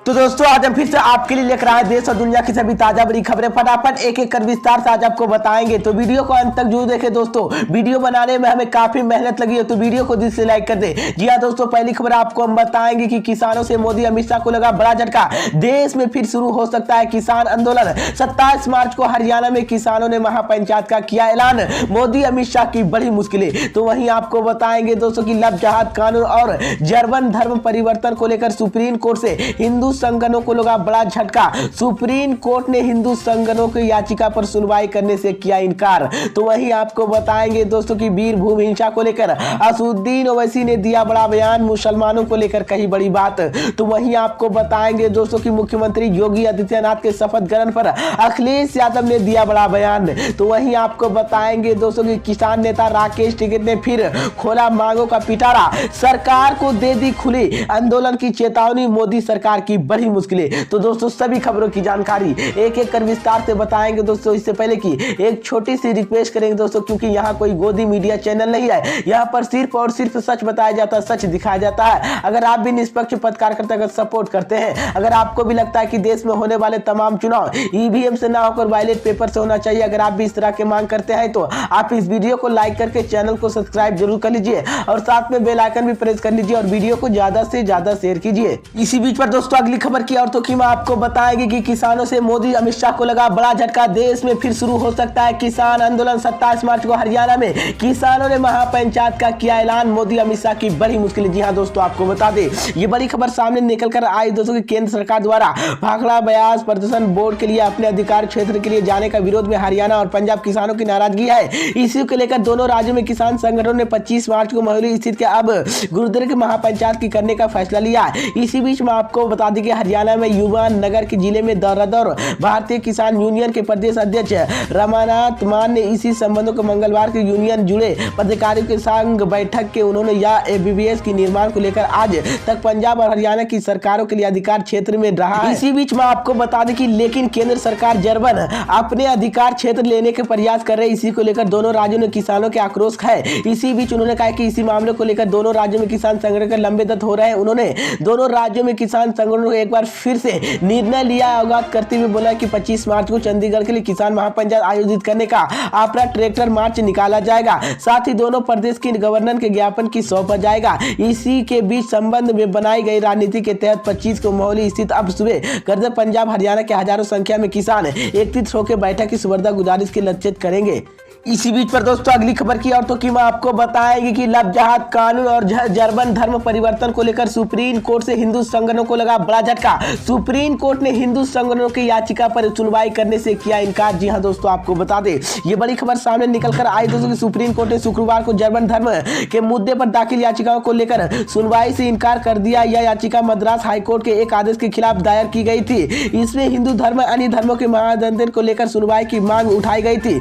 तो दोस्तों आज हम फिर से आपके लिए लेकर आए देश और दुनिया की सभी ताजा बड़ी खबरें फटाफट एक एक कर विस्तार से आज आपको बताएंगे। तो वीडियो को अंत तक जरूर देखें दोस्तों। वीडियो बनाने में हमें काफी मेहनत लगी है, तो वीडियो को दिल से लाइक कर दे। जी हाँ दोस्तों, पहली खबर आपको हम बताएंगे कि किसानों से मोदी अमित शाह को लगा बड़ा झटका। देश में फिर शुरू हो सकता है किसान आंदोलन। 27 मार्च को हरियाणा में किसानों ने महापंचायत का किया ऐलान। मोदी अमित शाह की बड़ी मुश्किलें। तो वहीं आपको बताएंगे दोस्तों की लब जहाद कानून और जर्मन धर्म परिवर्तन को लेकर सुप्रीम कोर्ट से हिंदू संगठनों को लगा बड़ा झटका। सुप्रीम कोर्ट ने हिंदू संगठनों की याचिका पर सुनवाई करने से किया इनकार। तो वहीं आपको बताएंगे दोस्तों की वीरभूमि हिंसा को लेकर असदुद्दीन ओवैसी ने दिया बड़ा बयान। मुसलमानों को लेकर कही बड़ी बात। तो वहीं आपको बताएंगे दोस्तों की मुख्यमंत्री योगी आदित्यनाथ के शपथ ग्रहण पर अखिलेश यादव ने दिया बड़ा बयान। तो वहीं आपको बताएंगे दोस्तों की किसान नेता राकेश टिकैत ने फिर खोला मांगों का पिटारा। सरकार को दे दी खुली आंदोलन की चेतावनी। मोदी सरकार की बड़ी मुश्किलें। तो दोस्तों सभी खबरों की जानकारी एक एक कर विस्तार से बताएंगे दोस्तों। इससे पहले की एक छोटी सी रिक्वेस्ट करेंगे दोस्तों, क्योंकि यहाँ कोई गोदी मीडिया चैनल नहीं है। यहाँ पर सिर्फ और सिर्फ सच बताया जाता है, सच दिखाया जाता है। अगर आप भी निष्पक्ष पत्रकारिता का सपोर्ट करते हैं, अगर आपको भी लगता है कि देश में होने वाले तमाम चुनाव ईवीएम से ना होकर बैलेट पेपर से होना चाहिए, अगर आप भी इस तरह के मांग करते हैं तो आप इस वीडियो को लाइक करके चैनल को सब्सक्राइब जरूर कर लीजिए और साथ में बेल आइकन भी प्रेस कर लीजिए और वीडियो को ज्यादा से ज्यादा शेयर कीजिए। इसी बीच पर दोस्तों अगली खबर की और तो की मैं आपको बताएंगे कि किसानों से मोदी अमित शाह को लगा बड़ा झटका। देश में फिर शुरू हो सकता है किसान आंदोलन। 27 मार्च को हरियाणा में किसानों ने महापंचायत का किया ऐलान। मोदी अमित शाह की बड़ी मुश्किलें। जी हां दोस्तों, आपको बता दें ये बड़ी खबर सामने निकल कर आई दोस्तों की केंद्र सरकार द्वारा भाखड़ा ब्यास प्रदूषण बोर्ड के लिए अपने अधिकार क्षेत्र के लिए जाने का विरोध में हरियाणा और पंजाब किसानों की नाराजगी है। इसी को लेकर दोनों राज्यों में किसान संगठनों ने 25 मार्च को महौली स्थित के अब गुरुद्वारे की महापंचायत की करने का फैसला लिया। इसी बीच में आपको बता दें कि हरियाणा में युवा नगर के जिले में दौरादौर भारतीय किसान यूनियन के प्रदेश अध्यक्ष रमानाथ मान ने इसी संबंधों को मंगलवार के यूनियन जुड़े पदाधिकारियों के संग बैठक के उन्होंने यह एबीबीएस की निर्माण को लेकर आज तक पंजाब और हरियाणा की सरकारों के लिए अधिकार क्षेत्र में रहा है। इसी बीच में आपको बता दें कि लेकिन केंद्र सरकार जर्मन अपने अधिकार क्षेत्र लेने के प्रयास कर रहे। इसी को लेकर दोनों राज्यों में किसानों के आक्रोश है। इसी बीच उन्होंने कहा कि इसी मामले को लेकर दोनों राज्यों में किसान संगठन के लंबे दत्त हो रहे हैं। उन्होंने दोनों राज्यों में किसान संगठनों को एक बार फिर से निर्णय लिया अवगत करते हुए बोला कि 25 मार्च को चंडीगढ़ के लिए किसान महापंचायत आयोजित करने का अपना ट्रैक्टर मार्च निकाला जाएगा। साथ ही दोनों प्रदेश के गवर्नर के ज्ञापन की सौंपा जाएगा। इसी के बीच संबंध में बनाई गई राजनीति के तहत 25 को मोहाली स्थित अब सुबह करते पंजाब हरियाणा के हजारों संख्या में किसान एकत्रित होकर बैठक की सुविधा गुजारिश के लक्षित करेंगे। इसी बीच पर दोस्तों अगली खबर की और तो की मैं आपको बताएंगे कि लब जहाद कानून और जर्मन धर्म परिवर्तन को लेकर सुप्रीम कोर्ट से हिंदू संगठनों को लगा बड़ा झटका। सुप्रीम कोर्ट ने हिंदू संगठनों की याचिका पर सुनवाई करने से किया इनकार। जी हां दोस्तों, आपको बता दें ये बड़ी खबर सामने निकल कर आई दोस्तों की सुप्रीम कोर्ट ने शुक्रवार को जर्मन धर्म के मुद्दे पर दाखिल याचिकाओं को लेकर सुनवाई से इनकार कर दिया। यह याचिका मद्रास हाईकोर्ट के एक आदेश के खिलाफ दायर की गई थी। इसमें हिंदू धर्म अन्य धर्मों के महागठबंधन को लेकर सुनवाई की मांग उठाई गई थी।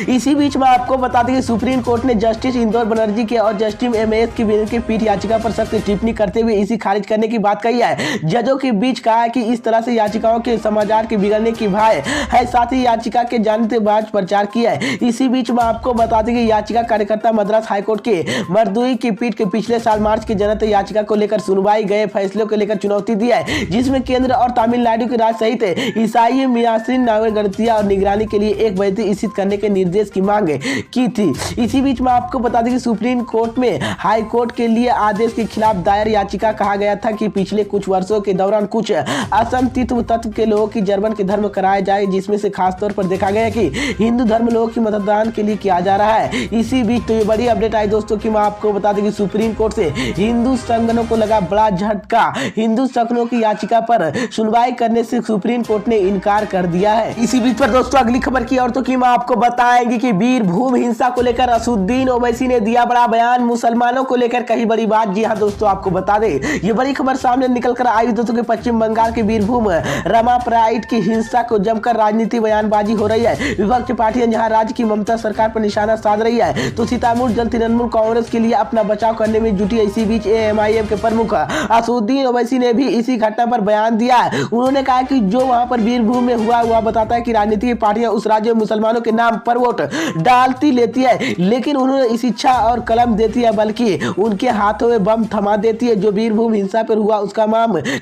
इसी बीच में आपको बता दें कि सुप्रीम कोर्ट ने जस्टिस इंदौर बनर्जी के और जस्टिस एमएस की पीठ याचिका पर सख्त टिप्पणी करते हुए इसी खारिज करने की बात कही है। जजों के बीच कहा है कि इस तरह से याचिकाओं के समाचार के बिगड़ने की भय है। साथ ही याचिका के जानते बाद प्रचार किया है। इसी बीच में आपको बता दें कि याचिका कार्यकर्ता मद्रास हाईकोर्ट के मरदुई की पीठ के पिछले साल मार्च की जनता याचिका को लेकर सुनवाई गए फैसलों को लेकर चुनौती दी है, जिसमें केंद्र और तमिलनाडु के राज्य सहित ईसाई मियासिन नागरिकता और निगरानी के लिए एक वैधता स्थित करने के निर्देश की मांग की थी। इसी बीच में आपको बता दें कि सुप्रीम कोर्ट में हाई कोर्ट के लिए आदेश के खिलाफ दायर याचिका कहा गया था कि पिछले कुछ वर्षों के दौरान कुछ असंतुलित तत्व के लोगों की जर्मन के धर्म कराया जाए, जिसमें से खासतौर पर देखा गया कि हिंदू धर्म लोगों की मतदान के लिए किया जा रहा है। इसी बीच तो ये बड़ी अपडेट आई दोस्तों की मैं आपको बता दें कि सुप्रीम कोर्ट से हिंदू संगठनों को लगा बड़ा झटका। हिंदू संगठनों की याचिका पर सुनवाई करने से सुप्रीम कोर्ट ने इनकार कर दिया है। इसी बीच पर दोस्तों अगली खबर की और तो की मैं आपको बताएंगे कि वीरभूमि हिंसा को लेकर असदुद्दीन ओवैसी ने दिया बड़ा बयान। मुसलमानों को लेकर कही बड़ी बात। जी हां दोस्तों, आपको बता दें ये बड़ी खबर सामने निकल कर आई दोस्तों कि पश्चिम बंगाल के वीरभूम रमा प्राइड की हिंसा को जमकर राजनीति बयानबाजी हो रही है। विपक्ष पार्टियां जहां राज्य की ममता सरकार पर निशाना साध रही है, तो सीतापुर जल तृणमूल कांग्रेस के लिए अपना बचाव करने में जुटी है। इसी बीच एएमआईएम के प्रमुख असदुद्दीन ओवैसी ने भी इसी घटना पर बयान दिया है। उन्होंने कहा कि जो वहां पर वीरभूम में हुआ बताता है कि राजनीतिक पार्टियां उस राज्य में मुसलमानों के नाम पर वोट डालती लेती है, लेकिन उन्होंने इस इच्छा और कलम देती है बल्कि उनके हाथों में बम थमा देती है। जो वीरभूमि हिंसा पर हुआ उसका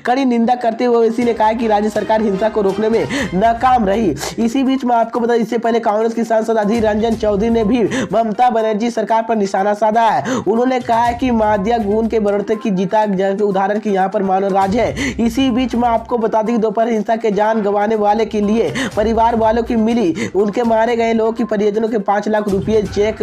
कड़ी निंदा करते हुए ओवैसी ने कहा कि राज्य सरकार हिंसा को रोकने में नाकाम रही। इसी बीच में आपको बता, इससे पहले कांग्रेस की सांसद अधीर रंजन चौधरी ने भी ममता बनर्जी सरकार पर निशाना साधा है। उन्होंने कहा है कि मादक गुण के बढ़ते की जीता उदाहरण की यहाँ पर मानव राज है। इसी बीच में आपको बता दें कि दोपहर हिंसा के जान गंवाने वाले के लिए परिवार वालों की मिली उनके मारे गए लोगों की परिजनों के 5 लाख रुपए चेक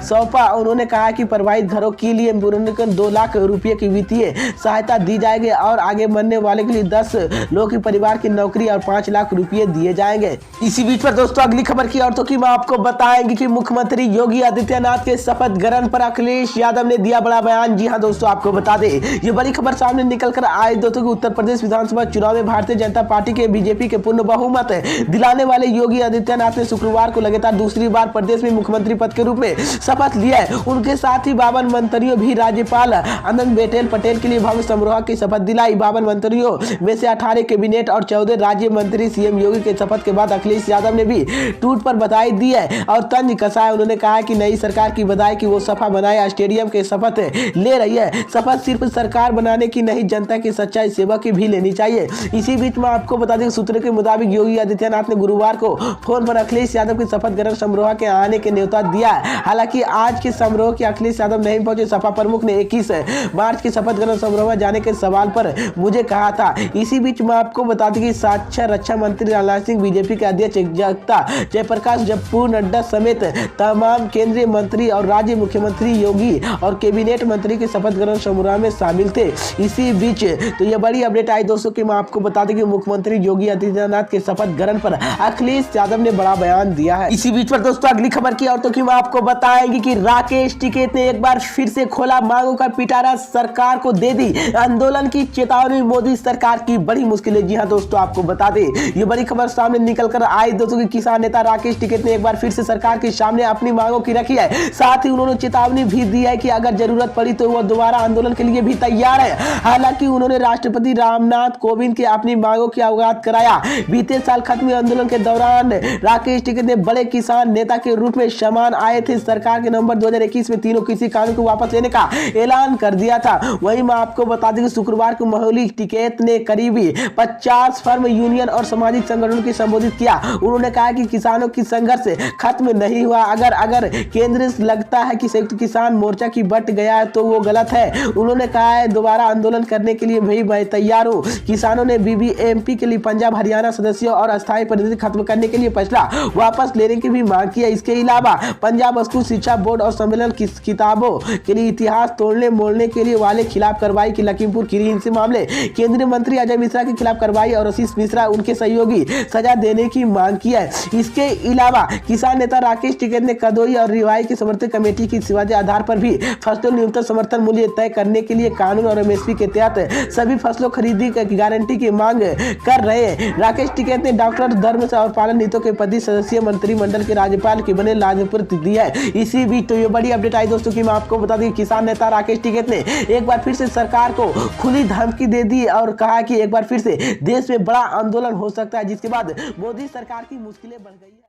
सौंपा। उन्होंने कहा कि प्रभावित घरों के लिए 2 लाख रुपए की वित्तीय सहायता दी जाएगी और आगे मरने वाले के लिए 10 लोगों की परिवार की नौकरी और 5 लाख रुपए दिए जाएंगे। इसी बीच पर दोस्तों अगली खबर की औरतों की मैं आपको बताएंगे कि मुख्यमंत्री योगी आदित्यनाथ के शपथ ग्रहण पर अखिलेश यादव ने दिया बड़ा बयान। जी हां दोस्तों, आपको बता दें ये बड़ी खबर सामने निकल कर आई दोस्तों कि उत्तर प्रदेश विधानसभा चुनाव में भारतीय जनता पार्टी के बीजेपी के पूर्ण बहुमत दिलाने वाले योगी आदित्यनाथ ने शुक्रवार को लगातार दूसरी बार प्रदेश में मुख्यमंत्री पद के रूप में शपथ लिया है। उनके साथ ही 52 मंत्रियों भी राज्यपाल आनंदीबेन पटेल के लिए भव्य समारोह की शपथ दिलाई। 52 मंत्रियों में से 18 कैबिनेट और 14 राज्य मंत्री सीएम योगी के शपथ के बाद अखिलेश यादव ने भी ट्वीट पर बधाई दी है और तंज कसा है। उन्होंने कहा कि नई सरकार की बधाई कि वो सफा बनाए स्टेडियम के शपथ ले रही है। शपथ सिर्फ सरकार बनाने की नहीं, जनता की सच्चाई सेवा की भी लेनी चाहिए। इसी बीच में आपको बता दें सूत्रों के मुताबिक योगी आदित्यनाथ ने गुरुवार को फोन पर अखिलेश यादव के शपथ ग्रहण समारोह के आने के न्योता दिया है। हालांकि आज के समारोह के अखिलेश यादव नहीं पहुंचे। सपा प्रमुख ने 21 मार्च के शपथ ग्रहण समारोह में जाने के सवाल पर मुझे कहा था। इसी बीच में आपको बता दें कि साक्षर रक्षा मंत्री राजनाथ सिंह, बीजेपी के अध्यक्ष जयप्रकाश जप्पू नड्डा समेत तमाम केंद्रीय मंत्री और राज्य मुख्यमंत्री योगी और कैबिनेट मंत्री के शपथ ग्रहण समारोह में शामिल थे। इसी बीच तो यह बड़ी अपडेट आई दोस्तों कि मैं आपको बता दें कि मुख्यमंत्री योगी आदित्यनाथ के शपथ ग्रहण पर अखिलेश यादव ने बड़ा बयान दिया है। इसी बीच पर दोस्तों अगली खबर की औरतों की मैं आपको बताएंगे कि राकेश टिकैत ने एक बार फिर से खोला मांगों का पिटारा, सरकार को दे दी आंदोलन की चेतावनी, मोदी सरकार की बड़ी मुश्किलें। जी हां दोस्तों, आपको बता दें ये बड़ी खबर सामने निकल कर आई दोस्तों कि किसान नेता राकेश टिकैत ने एक बार फिर से सरकार के सामने अपनी मांगों की रखी है। साथ ही उन्होंने चेतावनी भी दी है कि अगर जरूरत पड़ी तो वह दोबारा आंदोलन के लिए भी तैयार है। हालांकि उन्होंने राष्ट्रपति रामनाथ कोविंद के अपनी मांगों की अवगत कराया। बीते साल खत्म आंदोलन के दौरान राकेश टिकैत ने बड़े किसान नेता के रूप में समान आए थे। सरकार के नवंबर 2021 में तीनों कृषि कानून को वापस लेने का ऐलान कर दिया था। वहीं मैं आपको बता दें कि शुक्रवार को मोहली टिकैत ने करीबी 50 फार्म यूनियन और सामाजिक संगठनों को संबोधित किया। उन्होंने कहा कि किसानों की संघर्ष खत्म नहीं हुआ। अगर केंद्र लगता है कि संयुक्त किसान मोर्चा की बट गया है तो वो गलत है। उन्होंने कहा है दोबारा आंदोलन करने के लिए भी मैं तैयार हूँ। किसानों ने बीबीएमपी के लिए पंजाब हरियाणा सदस्यों और अस्थायी प्रतिनिधि खत्म करने के लिए फैसला वापस लेने की भी मांग की है। इसके अलावा पंजाब स्कूल शिक्षा बोर्ड और सम्मेलन की किताबों के लिए इतिहास तोड़ने मोड़ने के लिए वाले खिलाफ कार्रवाई की लखीमपुर खीरी हिंसा मामले केंद्रीय मंत्री अजय मिश्रा के खिलाफ कार्रवाई और आशीष मिश्रा उनके सहयोगी सजा देने की मांग की है। इसके अलावा किसान नेता राकेश टिकैत ने कदोई और रिवाई की समर्थन कमेटी की सिफारिश आधार पर भी फसलों न्यूनतम समर्थन मूल्य तय करने के लिए कानून और एमएसपी के तहत सभी फसलों खरीदी की गारंटी की मांग कर रहे हैं। राकेश टिकैत ने डॉक्टर धर्म और पालन नीतियों के पद सदस्य मंत्रिमंडल के राज्यपाल के बने लाजपुर दी है। इसी बीच तो ये बड़ी अपडेट आई दोस्तों की मैं आपको बता दें किसान नेता राकेश टिकैत ने एक बार फिर से सरकार को खुली धमकी दे दी और कहा कि एक बार फिर से देश में बड़ा आंदोलन हो सकता है, जिसके बाद मोदी सरकार की मुश्किलें बढ़ गई है।